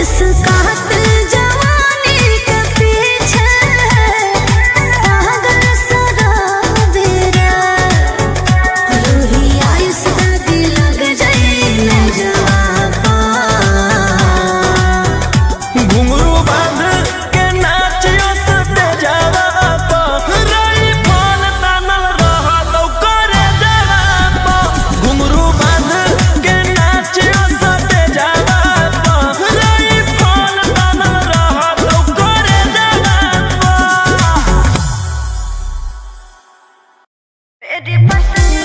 इस कातिल जवानी के पीछे पागल सराबेरा रूही आयुष दादी लग जाए न जवाबा घुंघरू बांध के नाचियो सते जावा रही फोन तानल रहा तो करे जावा घुंघरू बांध के नाचियो सते जावा रही फोन तानल रहा तो करे जावा मेरी पसंद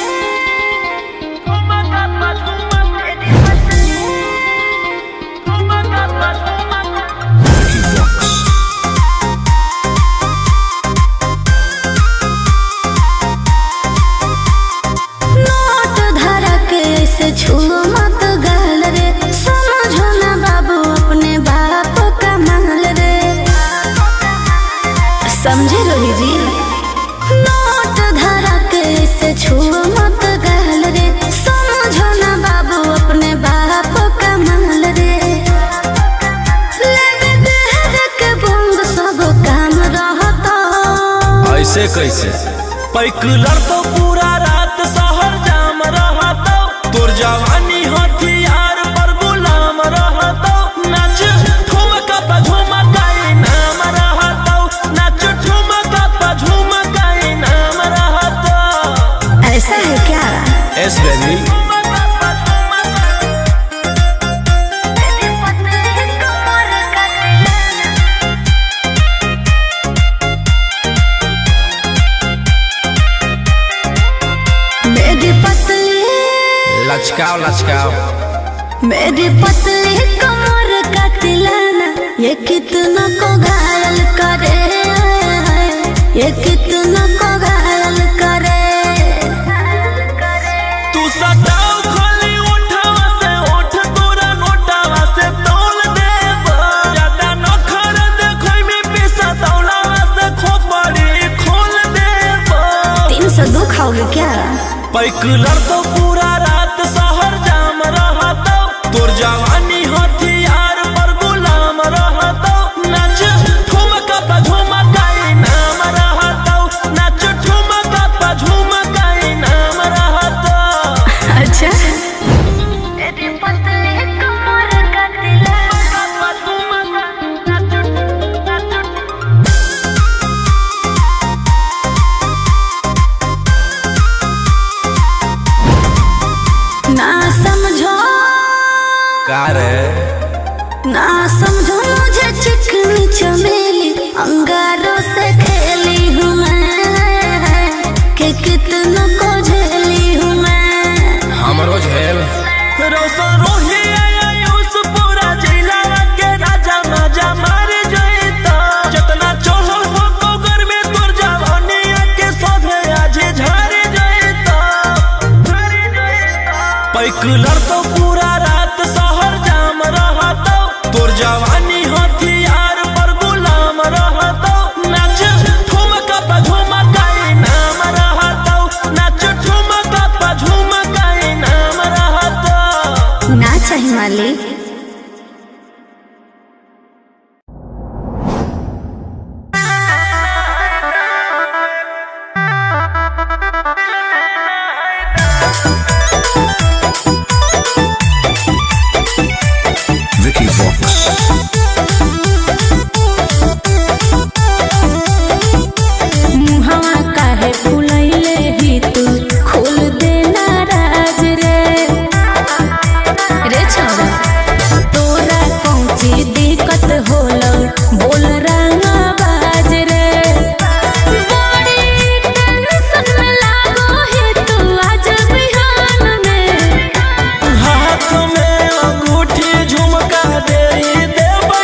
नोट धरा के से छुओ मत गाल रे समझो ना बाबू अपने बाप का माल रे समझे रोही जी नोट धरा के से छुओ मत गाल रे समझो ना बाबू अपने बाप का माल रे लेवे देहर के बंग सब काम रहता ऐसे कैसे पैकुलर तो पूरा रात शहर जाम रहता तोर जवानी हथियार पर गुलाम रहता नाच ठुमका पे झुमकाई नाम रहता नाच ठुमका पे झुमकाई नाम रहता ऐसा है क्या एस बेबी मेरी पतली लचकाओ लचकाओ मेरी पतली कमर का तिलाना ये कितना को घायल करे ये कितना को घायल करे तू सताओ खाली उठावा से उठ तोरा नोटावा से तोल देब ज्यादा नखर देखोई में पैसा तौलावा से खोपड़ी खोल देब 302 खाओगे क्या पैकुलर तो पूरा रात शहर जाम रहता तोर जवानी हथियार पर गुलाम रहता नाच ठुमका पे झुमकाई नाम रहता नाच ठुमका पे झुमकाई नाम रहता अच्छा मेरी पतली कमर का ना समझो का रे ना समझो मुझे चिकनी चमेली अंगारों से खेली हूँ मैं कि कितना को झेली हूँ मैं हमरो झेल रोशन रोही आयुष पूरा जिला के राजा माजा मार जइता जितना चढ़ल हो कोगर में तोर जवानी के सोधे आज झर जइता पैकुलर तो पूरा रात शहर जाम रहता तोर जवानी हथियार पर गुलाम रहता नाच ठुमका पे झुमकाई नाम रहता नाच ठुमका पे झुमकाई नाम रहता ना चाहिए मालिक Vicky Vox. मुहवा काहे फुलैले ही तू खोल देना राज रे रे छोरा तोरा पहुंची दिक्कत होलो बोल रंगा बाज रे बड़ी टेंशन में लागो है तू आज बिहान में हाथ में अंगूठी झुमका दे देबा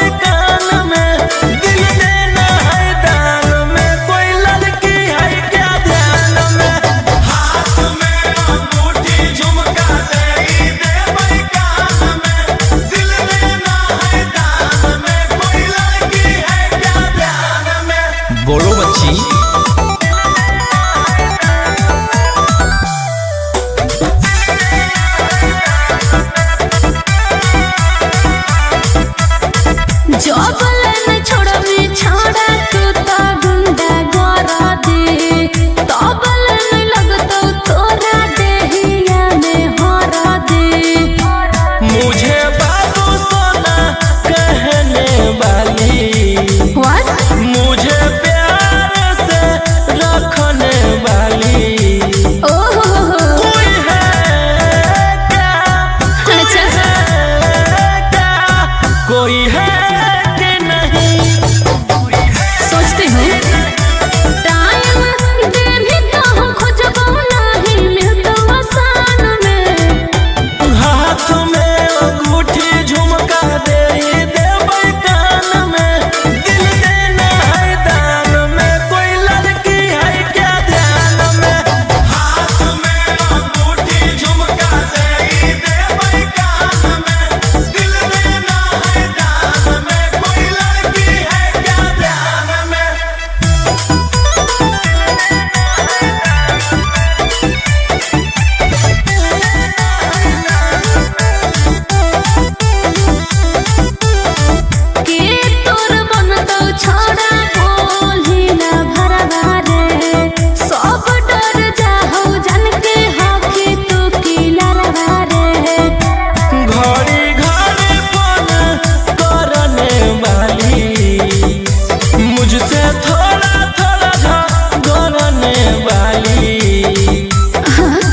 रहे। सोचते हो टाइम दे भी तो हम खोजबो नहीं मिलतो आसान में। हाथ में अंगूठी झुमका दे देबै कान में, दिल देना है दान में, कोई लड़की है क्या ध्यान में। हाथ में अंगूठी झुमका दे देबै कान में, दिल देना है दान में, कोई लड़की है क्या ध्यान में। के तोर बनतो छोड़ा बोली ना भरवा रे। सब डर जाहो जान के हकी तू की लरवा रे। घड़ी घड़ी फोन करने वाली, मुझसे थोड़ा थोड़ा झगड़ने वाली,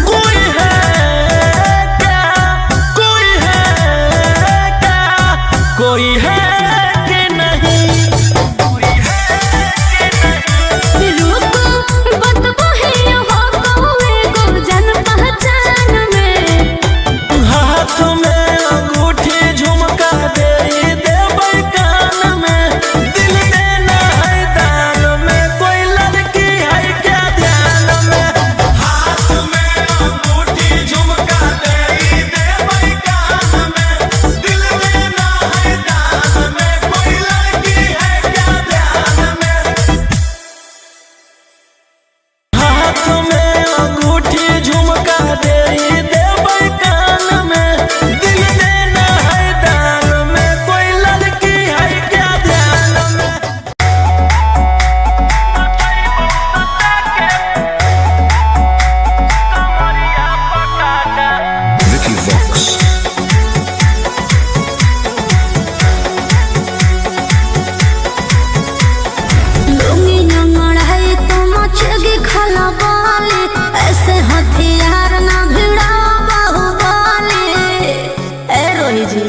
कोई है क्या, कोई है क्या, कोई है कि नहीं। रुको बतबो ही हो कोई गो जान पहचान में। हाथ में अंगूठी झुमका दे देबै कान में, दिल देना है दान में, कोई लड़की है क्या ध्यान में। हाथ में अंगूठी झुमका दे देबै कान में, दिल देना है दान में, कोई लड़की है क्या ध्यान में। हाथ में अंगूठी झुमका दे देबै कान में, दिल देना है दान में, कोई लड़की है क्या ध्यान में। Vicky Vox. लुंगी नंगड़ाई तो मचगी खला बाली, ऐसे हथियार ना भिड़ा बाहुबली। ए रोही जी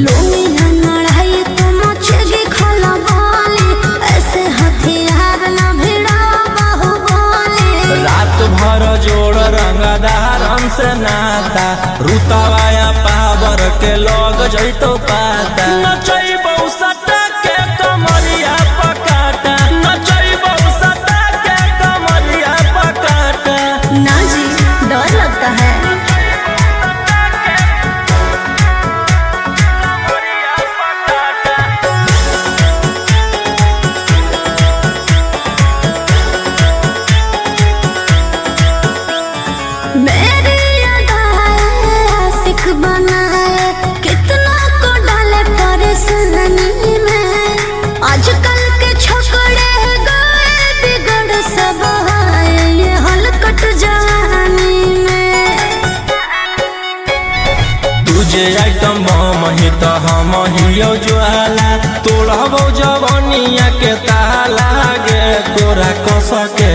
लुंगी नंगड़ाई तो मचगी खला बाली, ऐसे हथियार ना भिड़ा बाहुबली। रात भर जोड़ रंगदारन से नाता, रुतवाया पावर के लग जैतो पाता। नचैबौ सटा के कमरिया पकाटा, नचैबौ सटा के कमरिया पकाटा। ना जी डर लगता है। मेरी अदाएं आशिक बनाए, कितना को डाले परेशानी में। आजकल के छोकरे गए बिगड़ सब है ये हलकट जवानी में। तुझे आइटम बम ही तो हम हियो ज्वाला, तोड़बो जवनिया के ताला गे तोरा कस के।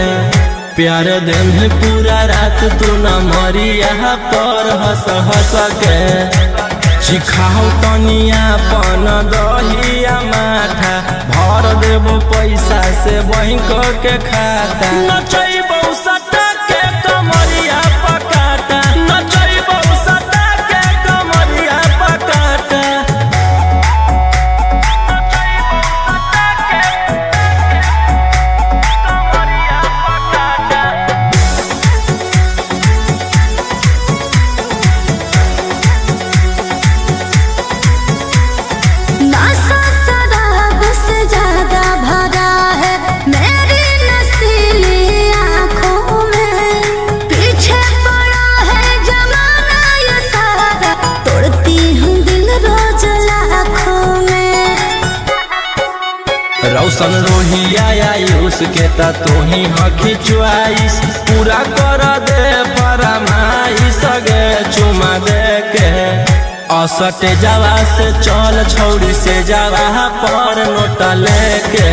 प्यार दिन पूरा रात तू न मरिया पर हंस हंस के। सिखाओ तनिया पन दहिया माथा, भर देबो पैसा से बैंक के खाता। नचैबौ सटा के कमरिया पकाटा, नचैबौ सटा के कमरिया पकाटा। नशा शराब से ज्यादा भरा है मेरी नशीली आँखों में। पीछे पड़ा है जमाना ये सारा, तोड़ती हूँ दिल रोज लाखों में। रौशन रोहिया आयुष के ता तू ही हकी च्वाइस, पूरा कर दे फरमाइश गे चुमा दे के। असटे जावा से चल छौड़ी से जावा पर नोट लेके।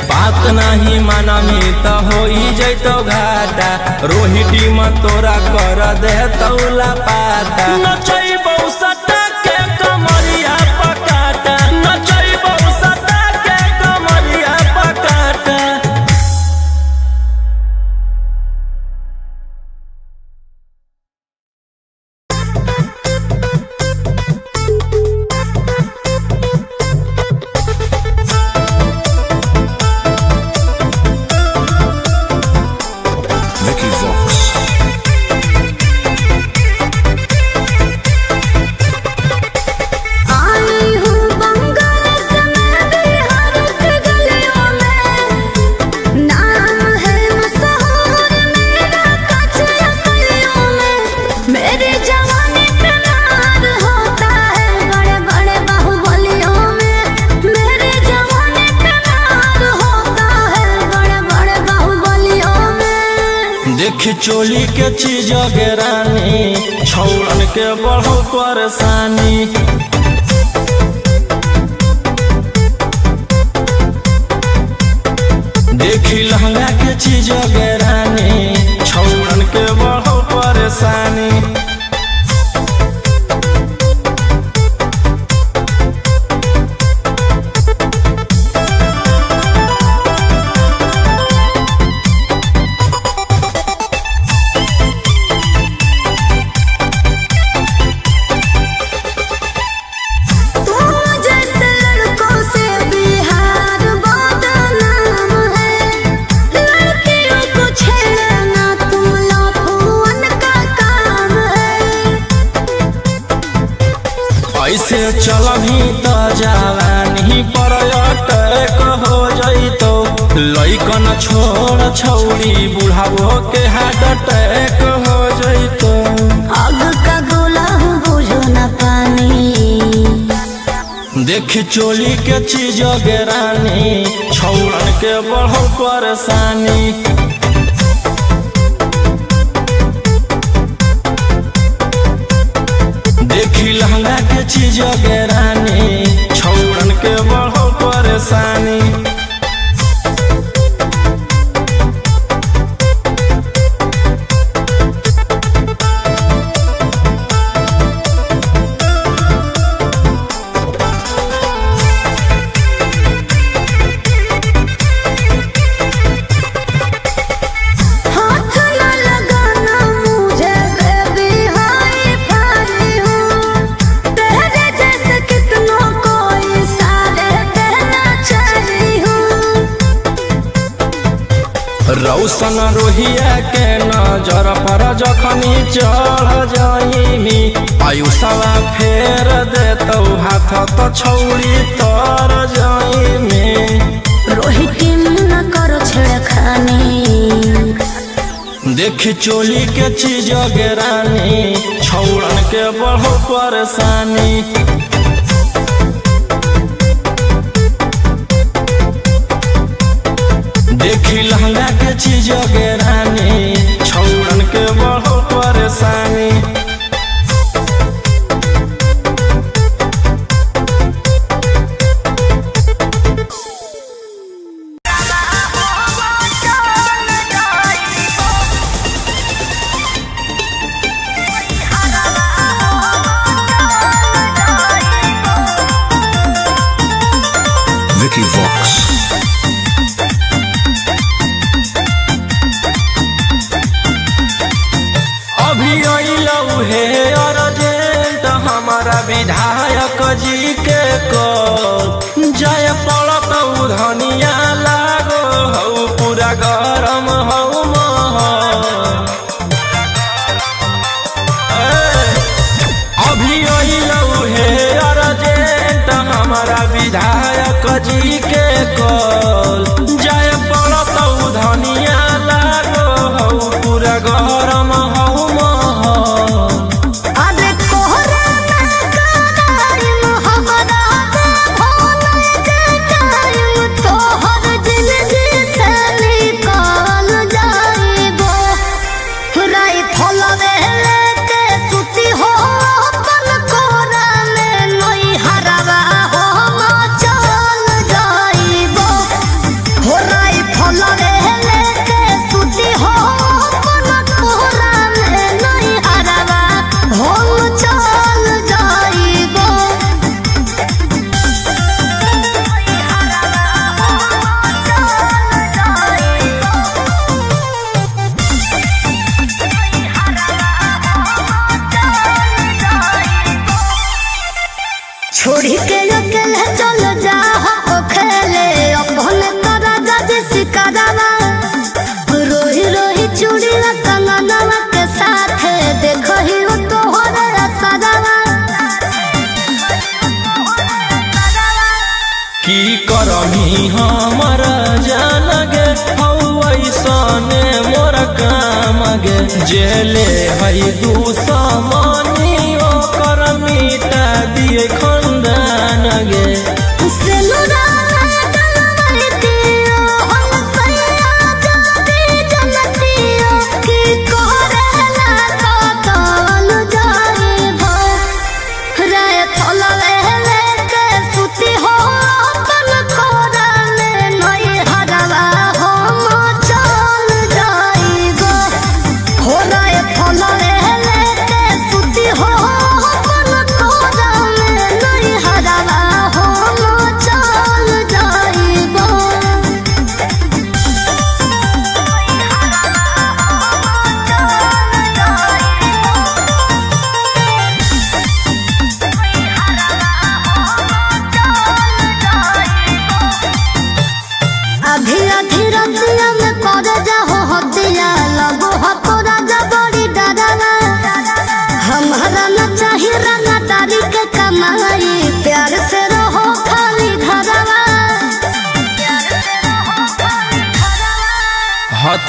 बात नहीं मानमी तो हो जैतो घाटा, रोहिटी में तोरा कर दे तौला पाता। नचैबौ सटा के कमरिया पकाटा, नचैबौ सटा देखी चोली के चीज गिरानी छौड़न के बढ़ो परेशानी। देखी लहंगा के चीज गिरानी छौड़न के बढ़ो परेशानी। ऐसे चलही त जवानी पर अटैक हो जइतो। लइकन छोड़ छौड़ी बुढ़ावो के हार्ट अटैक हो जइतो। आग का गोला बुझो न पानी। देखी चोली के चीज गिरानी छौड़न के बढ़ो परेशानी। देखी लहंगा के चीज गिरानी छौड़न के बढ़ो परेशानी। रौशन रोहिया के नजर पर जखनी चढ़ जाइमी। आयुषवा फेर देतौ हाथ तो छौड़ी तर जाइमी। रोहित न करो छेड़खानी। देखी चोली के चीज गिरानी छौड़न के बढ़ो परेशानी। देखी लहंगा के चीज गिरानी छौड़न के बढ़ो परेशानी। Vicky Vox. हमारा विधायक जी के को जय पड़त धनिया लागो हऊ पूरा गरम हऊ अभी अइलऊ हे अर्जेंट हमारा विधायक जी के कॉल जय पड़त धनिया लागो हऊ पूरा गरम हऊ छोड़ी के अकेले चल जा हो खेले अपने तोरा जज सिकारावा। रोही रोही चूड़ी कंगनवा के साथ देखो ही तो हो रे सजावा। की करही हमर जान गे हऊ ऐसने मोर काम गे जेले हई दुश्मनी ओकर मिटा दिए खंदान गे। की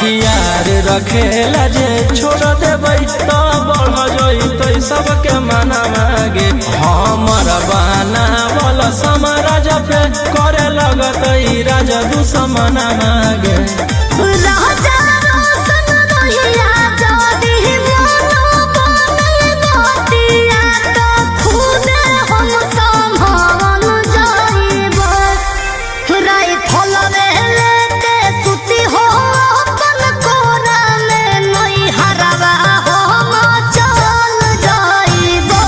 हथियार रखेला जे छोड़ देबै तो बढ़ जइतै सबके मना मागे हमर बना वाला समाराज पे करे लगतै राजा दुश्मन मागे राजा रोशन रहिया जदी मोनो बने गोतिया तो खुदे हम संभावन जाइबो राई फलवे लेके सुती हो अपन कोरा में नई हरवा हम चल जाइबो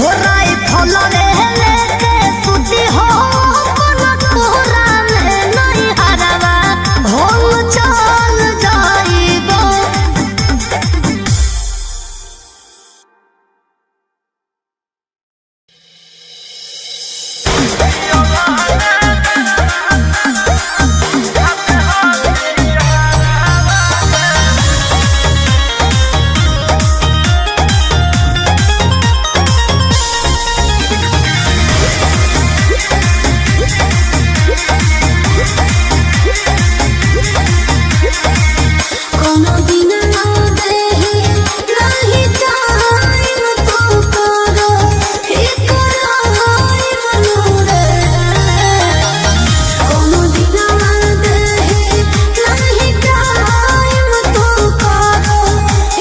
हो राई फलवे लेके सुती हो अपन कोरा में नई हरवा हम चल जाइबो। कोनो दिन ना देही नहीं टाइम तो करो एक राय मनोरे कोनो दिन ना देही नहीं टाइम तो करो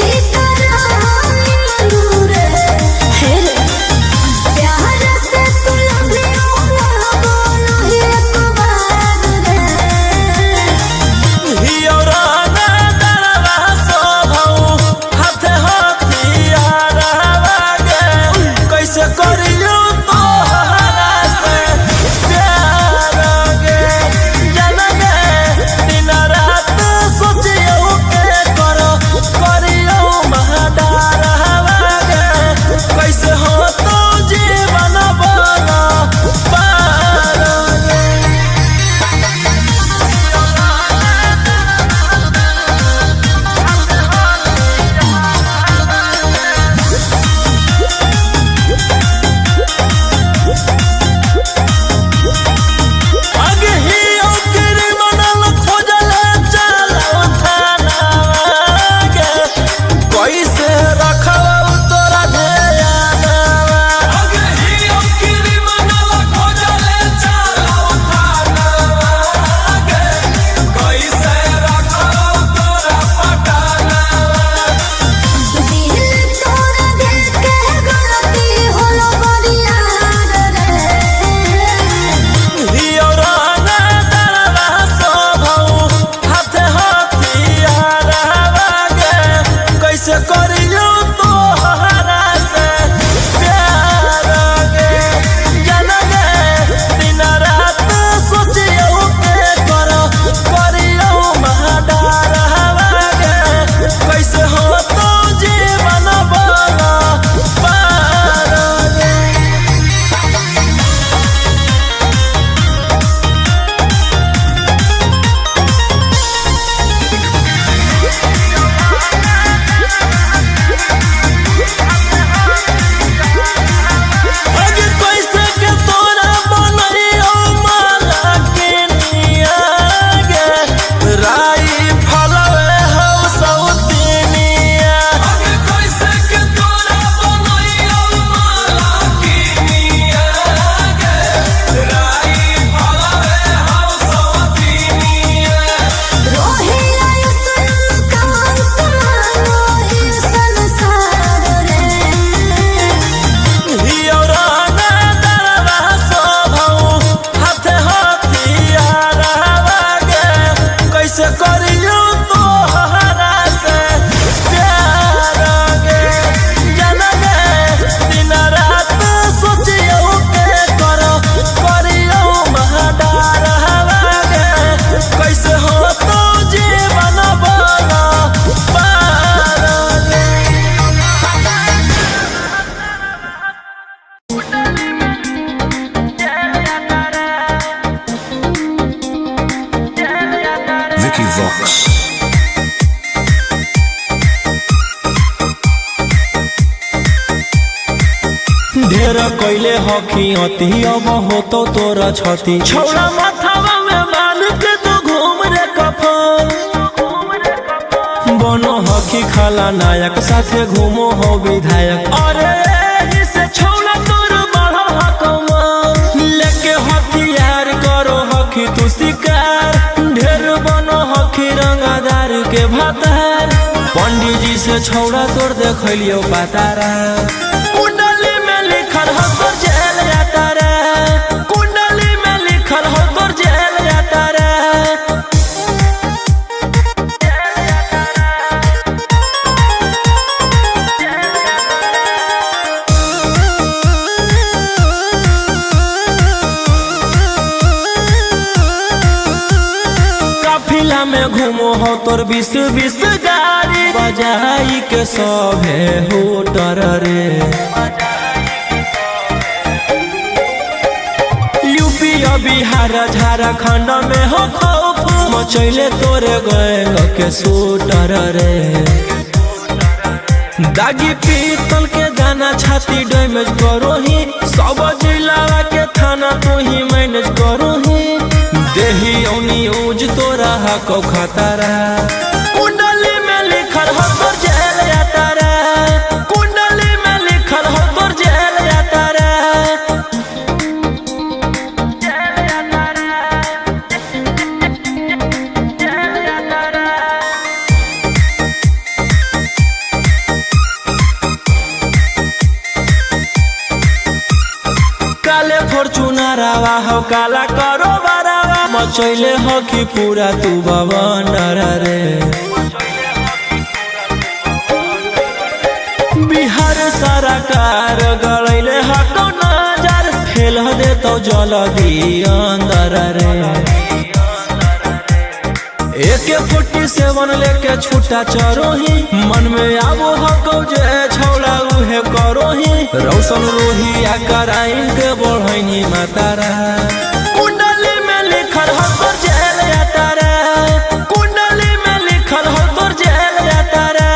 एक राय मनोरे हे रे प्यार से तू लंबियो ना बोलो एक बार रे कैसे करियो तोहरा से प्यार गे जन गे दिन रात सोचियो के करियो महदार गे कैसे हो तो जीवन बना पार गे आगे ही ओकरे मनल खोजले चलो थाना गे कैसे रखब तोरा ध्यान आगे ही ओकरे मनल खोजले चलो थाना गे कैसे रखब तोरा पटाना दिल तोरा दिल के गलती होलो बड़िया रे हियौराना दरवा सोभौ हाथे हथियार गे कैसे करियो तोहरा से प्यार गे जन गे दिन रात सोचियो के करियो महदार गे कैसे हो तो जीवन बना पार गे आगे कैसे के तोरा बनैयो माला के निया गे राई फलवे हौ सौतिनिया आगे कैसे के तोरा बनैयो माला के निया गे राई फलवे हौ सौतिनिया रोहिया सन कांत मानो ही संसार रे हियौराना दरवा सोभौ हाथे हथियार गे कैसे करियो तोहरा से प्यार गे जन गे दिन रात सोचियो के करियो महदार गे कैसे हो तो जीवन बना पार गे Vicky Vox. ढेर कैले हकी अति अब होतो तोरा छती छौड़ा माथावा में बांध के तो घूम रे कफन वाला नायक साथे घूमो हो विधायक। अरे एही से छौला तोर बढ़ल हकमा लेके हथियार करो हखी तू शिकार ढेर बनो हखी रंगादार के भातार। पंडित जी से छौड़ा तोड़ देखलियो पातारा कुंडली में लिखल हो तोर जेल जाता रे कुंडली में लिखल हो तोर जेल जाता रे। काफिला में घूमो हो तोर 20-20 गाड़ी बजाई के सभे होटर रे। यूपी बिहार झारखंड में हो खौफ मचैले तोरे गैंग के शूटर रे। दागी पीतल के दाना छाती डैमेज करो ही सब जिला के थाना तो ही मैनेज करो ही देही औनी ऊज तोरा हको खतरा कुंडली में लिखल हो तोर जेल जाता रे कुंडली में लिखल हो तोर जेल जाता रे। काले फॉर्च्यूनरवा हो काला करो मचैले हो कि पूरा तू बवंडर रे। बिहार सरकार गलैले हटो नजर फेल दे तो जल्दी अंदर रे। AK-47 लेके छूटा चरो ही मन में आबो हको जे छौला उहे करो ही रौशन रोही आ कराइन के बढ़ैनी मातारा कुंडली में लिखल हो तोर जेल जाता रे कुंडली में लिखल हो तोर जेल जाता रे।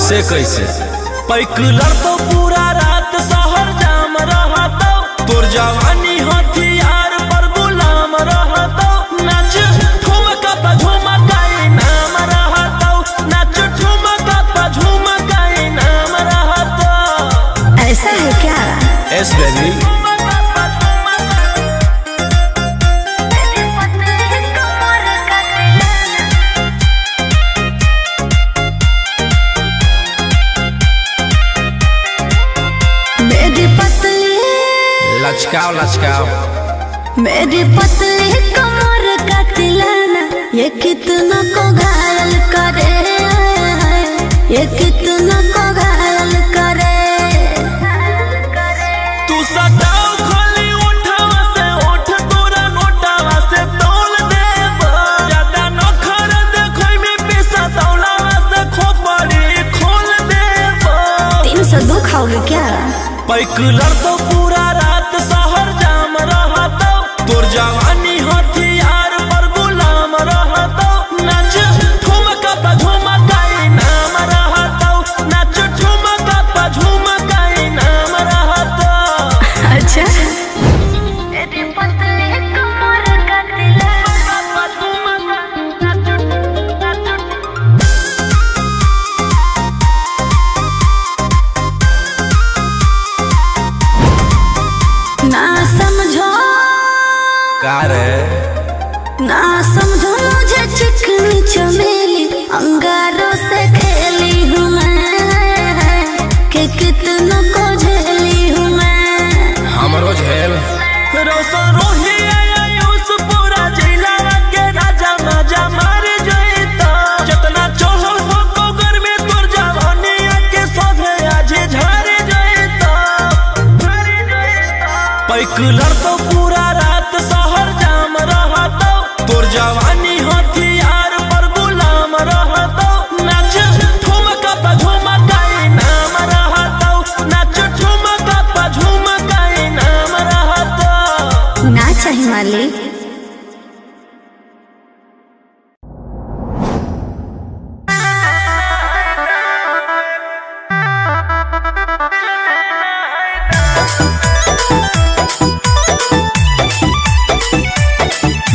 ऐसे कैसे पैकुलर तो पूरा रात शहर जाम रहता तोर जवानी हथियार पर गुलाम रहता नाच ठुमका पे झुमकाई नाम रहता नाच ठुमका पे झुमकाई नाम रहता। ऐसा है क्या? एस बेबी लचकाओ लचकाओ मेरी पतली कमर का तिलाना ये कितना को घायल करे, ये कितना को घायल करे। तू सटाओ खाली उठावा से उठ तोरा नोटावा से तोल देब ज्यादा नखर देखै में पैसा तौलावा से खोपड़ी खोल देब। 302 खाओगे क्या? पैकुलर तो पूरा रात शहर जाम रहता तोर जवानी हथियार पर गुलाम रहता नाच ठुमका पे झुमकाई नाम रहता नाच ठुमका पे झुमकाई नाम रहता। अच्छा ना समझो ना समझो मुझे चिकनी चमेली अंगारों से खेली हूँ मैं कि कितना को झेली हूँ मैं। हमरो झेल रोशन रोही आयुष पूरा जिला के राजा मजा मार जइता जितना चढ़ल हो कोगर में तोर जवानी के सोधे आज झर जइता। पैकुलर तो पूरा रात शहर जाम रहता तोर जवानी हथियार पर गुलाम रहता नाच ठुमका पे झुमकाई नाम रहता नाच ठुमका पे झुमकाई नाम रहता। ना चाहिए मालिक।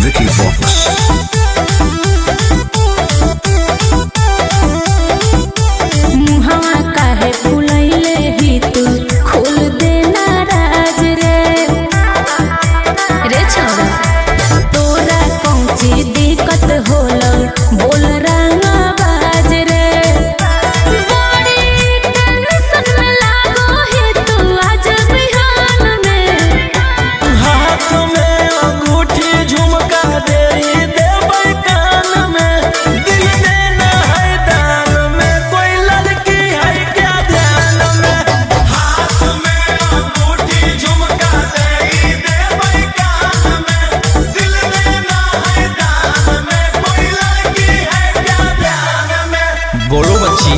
Vicky Vox. मुहवा काहे फुलैले ही तू खोल देना राज रे रे छोरा तोरा कौची दिक्कत होल बोल रंगा बाज रे बड़ी टेंशन में लागो है तू आज बिहान में। हाथ में अंगूठी झुमका दे देबै कान में दिल देना है दान में कोई लड़की है क्या ध्यान में। हाथ में अंगूठी झुमका दे देबै कान में दिल देना है दान में कोई लड़की है क्या ध्यान में। बोलो बच्ची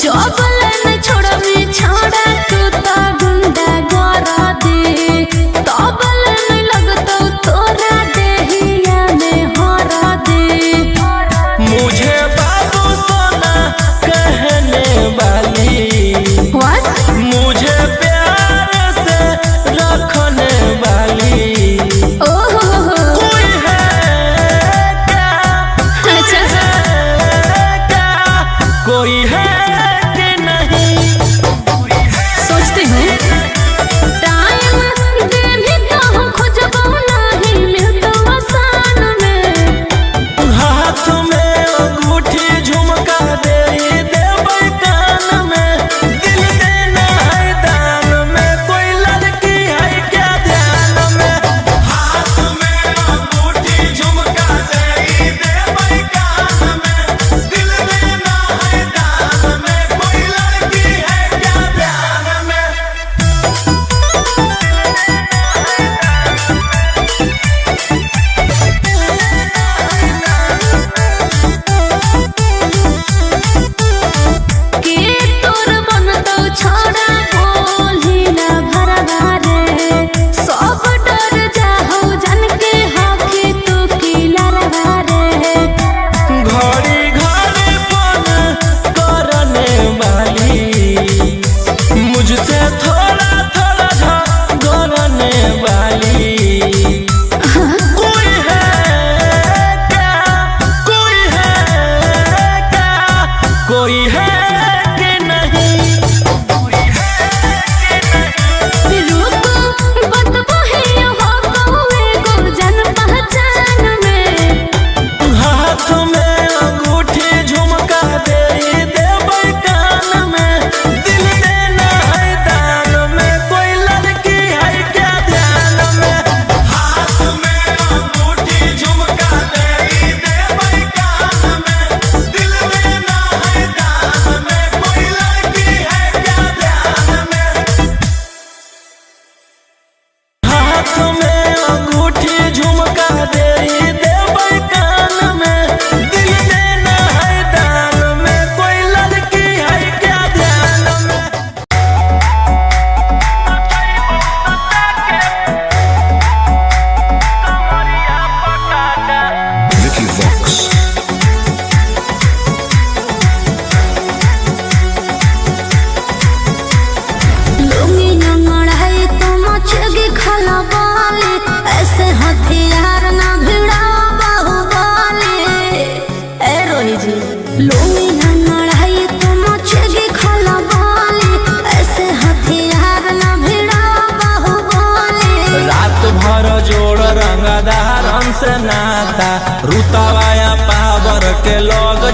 जबलन छोड़बी छोड़ा तू तो गुंडा गोरा दे तबलन लगतो तोरा देहिया में हरा दे। मुझे बाबू सोना कहने वाली What? मुझे प्यार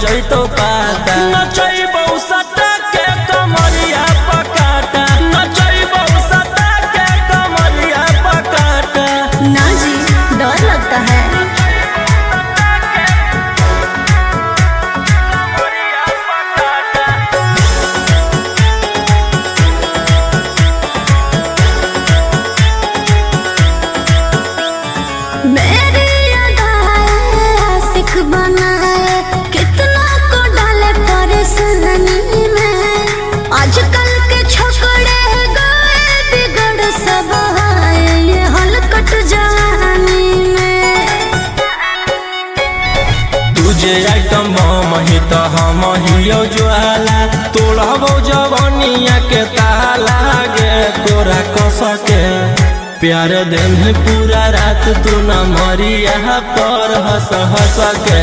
जैतो पाता नचैबौ सटा के कमरिया पकाटा नचैबौ सटा के कमरिया पकाटा। ना जी डर लगता है। मेरी अदाएं आशिक बनाए कितना को डाले परेशानी में। आजकल के छोकरे गए बिगड़ सब है ये हलकट जवानी में। तुझे आइटम बम ही तो हम हियो ज्वाला तोड़बो जवानिया के ताला गे तोरा कस के प्यार दिन पूरा रात तू न मरिया पर हंस हंस के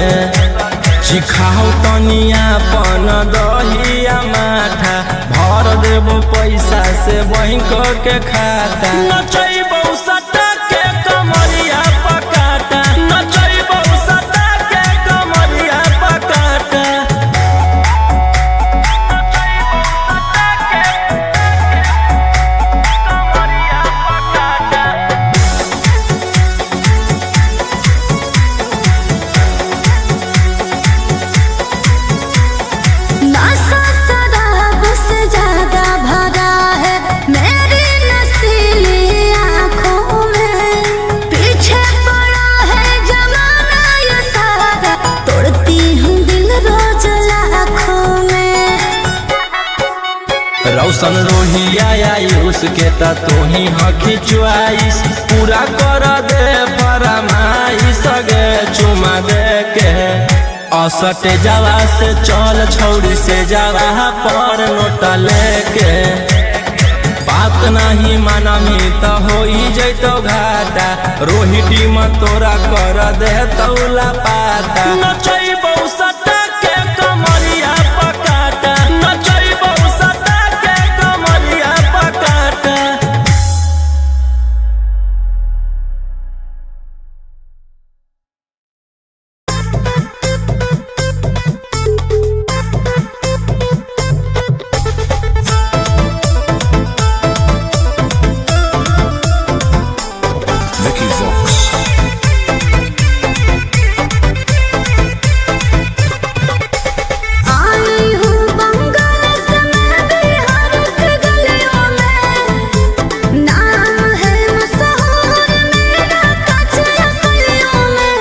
सिखाओ तनिया पन दहिया माथा भर देबो पैसा से बैंक के खाता नचैबौ सटा के कमरिया पकाटा नचैबौ सटा के कमरिया पकाटा। नशा शराब से ज्यादा भरा है मेरी नशीली आँखों में। पीछे पड़ा है जमाना ये सारा तोड़ती हूँ दिल रोज लाखों में। रौशन रोहिया आयुष के ता तू ही हकी च्वाइस पूरा कर दे फरमाइश गे चुमा दे के असटे जावा से चल छौड़ी से जावा पर नोट लेके बात नहीं मानमी तो हो जैतो घाटा रोहिटी में तोरा कर दे तौला पाता नचैबौ सटा के कमरिया पकाटा नचैबौ सटा के कमरिया पकाटा। Vicky Vox. आई हूँ बंगाल से मैं बिहार की गलियों में। नाम है मशहूर मेरा कच्चा गलियों में।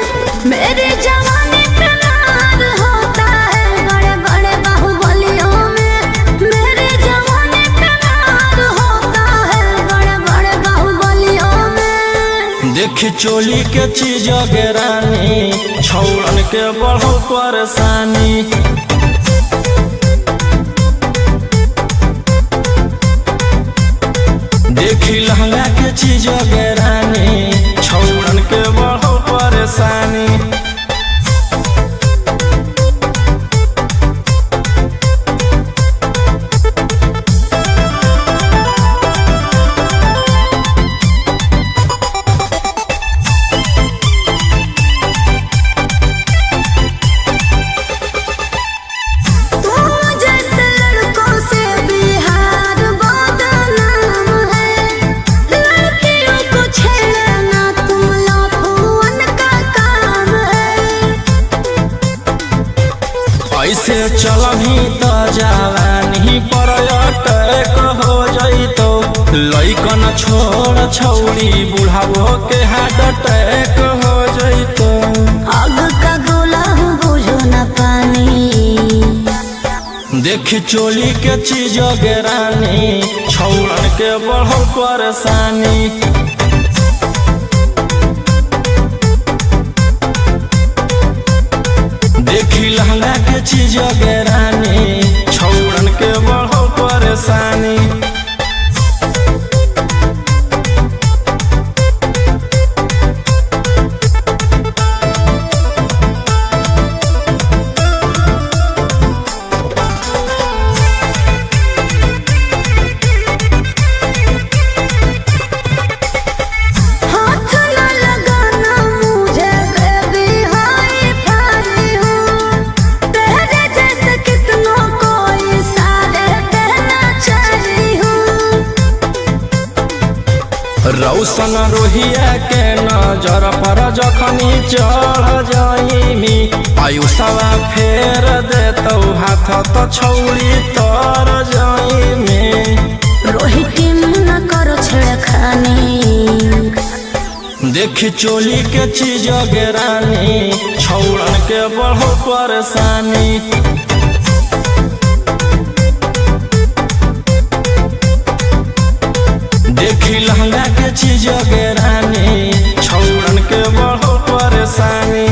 मेरी जवानी पे नार होता है बड़े बड़े बाहुबलियों में। मेरी जवानी पे नार होता है बड़े बड़े बाहुबलियों में। देखी चोली के चीज गे रानी छौड़न के बढ़ो परेशानी देखी लहंगा के चीज गे रानी छौड़न के बढ़ो परेशानी। तू जैसे लड़कों से बिहार बदनाम है। लड़कियों को छेड़ना तुम लफुअन का काम है। ऐसे चलही तो जवानी पर अटैक हो जैतो लइकन छोड़ छौड़ी बुढ़ावो के हार्ट अटैक हो जैतो। आग का गोला हूँ बुझो न पानी। देखी चोली के चीज गे रानी छौड़न के बढ़ो परेशानी देखी लहंगा के चीज गे रानी छौड़न के बढ़ो परेशानी। तेरे रौशन रोहिया के नजर पर जखनी चढ़ जाइमी आयुषवा फेर देतौ हाथ तो छौड़ी तर जाइमी। रोहित न करो छेड़खानी देखी चोली के चीज गेरानी छौड़न के बढ़ो परेशानी। देखी लहंगा के चीज गेरानी छौड़न के बढ़ो परेशानी।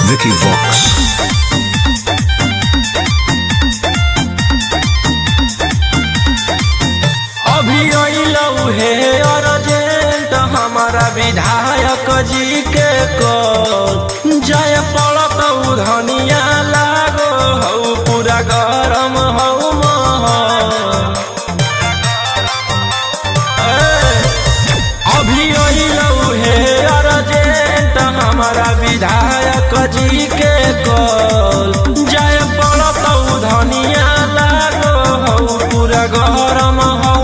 Vicky Vox. हमारा विधायक जी के को जय पड़त धनिया लागो हऊ पूरा गरम हऊ अभी अइलऊ हे अर्जेंट हमारा विधायक जी के को जय पड़त धनिया लागो हऊ पूरा गरम हऊ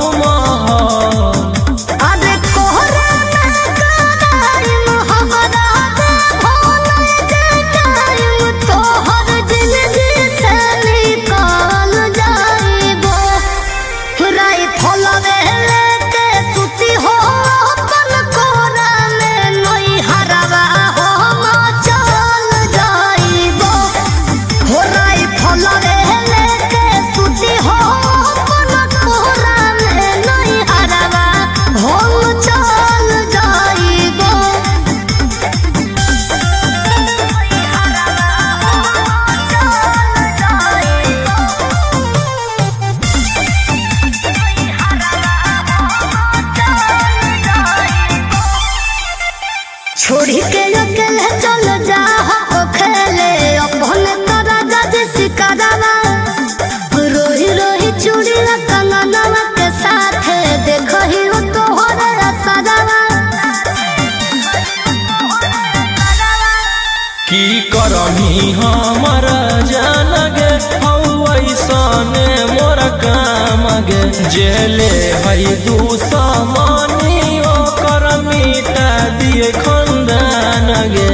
छोड़ी के अकेले चल जा हो खेले अपने तोरा जज सिकरवा रोही रोही चूड़ी कंगनवा के साथ देखो ही हो तोहरे सजवा। की करमी हमर जान गे हऊ ऐसने मोर काम गे जेले हई दुश्मनी ओकर मिटा दिए खंदान गे।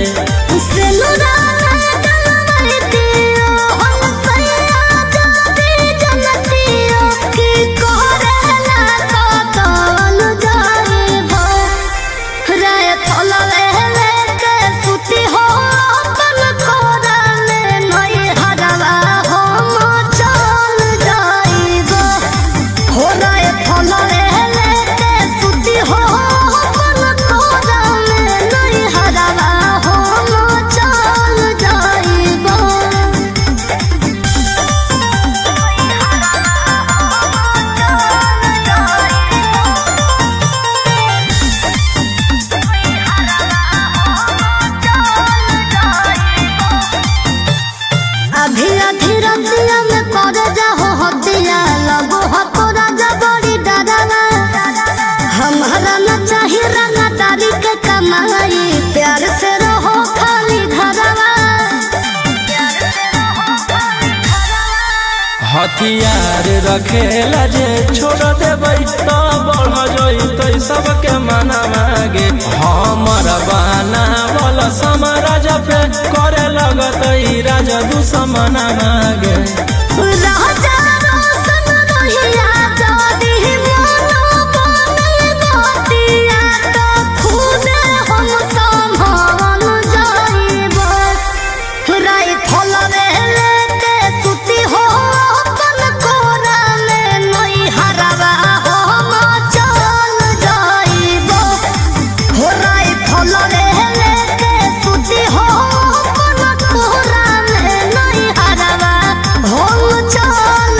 हथियार रखेला जे छोड़ देबै तो बढ़ जइतै सबके मना मागे हमर बहाना बोल समाराज पे करे लगतै राजा दुश्मना मागे। चल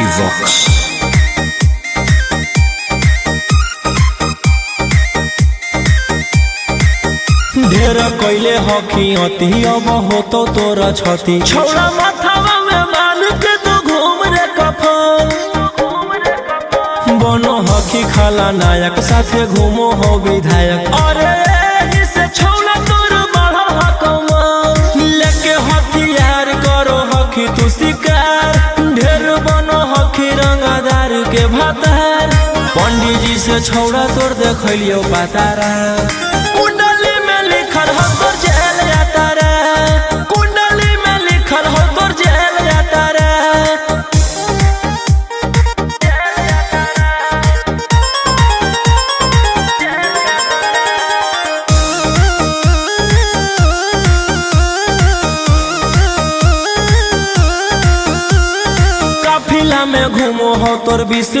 Vicky Vox. ढेर कैले हकी अति अब होतो तोरा छती छौड़ा माथावा में मान के तू घूम रे कफन बनो हकी खाला नायक साथे घूमो हो विधायक अरे इसे छौड़ा तोर बढ़ा हकमा लेके हथियार करो हकी तू शिकार ढेर बनो हकी रंगदार के भातार पंडित जी से छौड़ा तोर देखलियो पातारा कुंडली में लिखल हो तोर जेल जाता रे कुंडली में लिखल हो तोर जेल जाता रे काफिला में घूमो हो तोर 20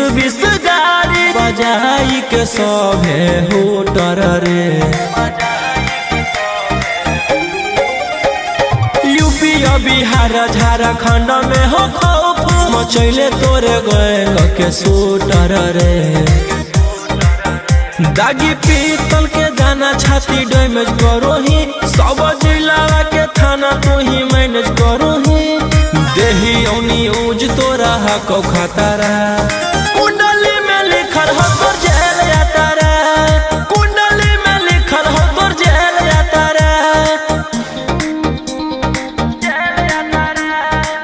गाड़ी बजाई के सभे होटर रे यूपी बिहार झारखंड में हो खौफ मचैले तोरे गैंग के शूटर रे दागी पीतल के दाना छाती डैमेज करो ही सब जिला के थाना तू ही मैनेज करो ही देही औनी ऊज तोरा हको खतरा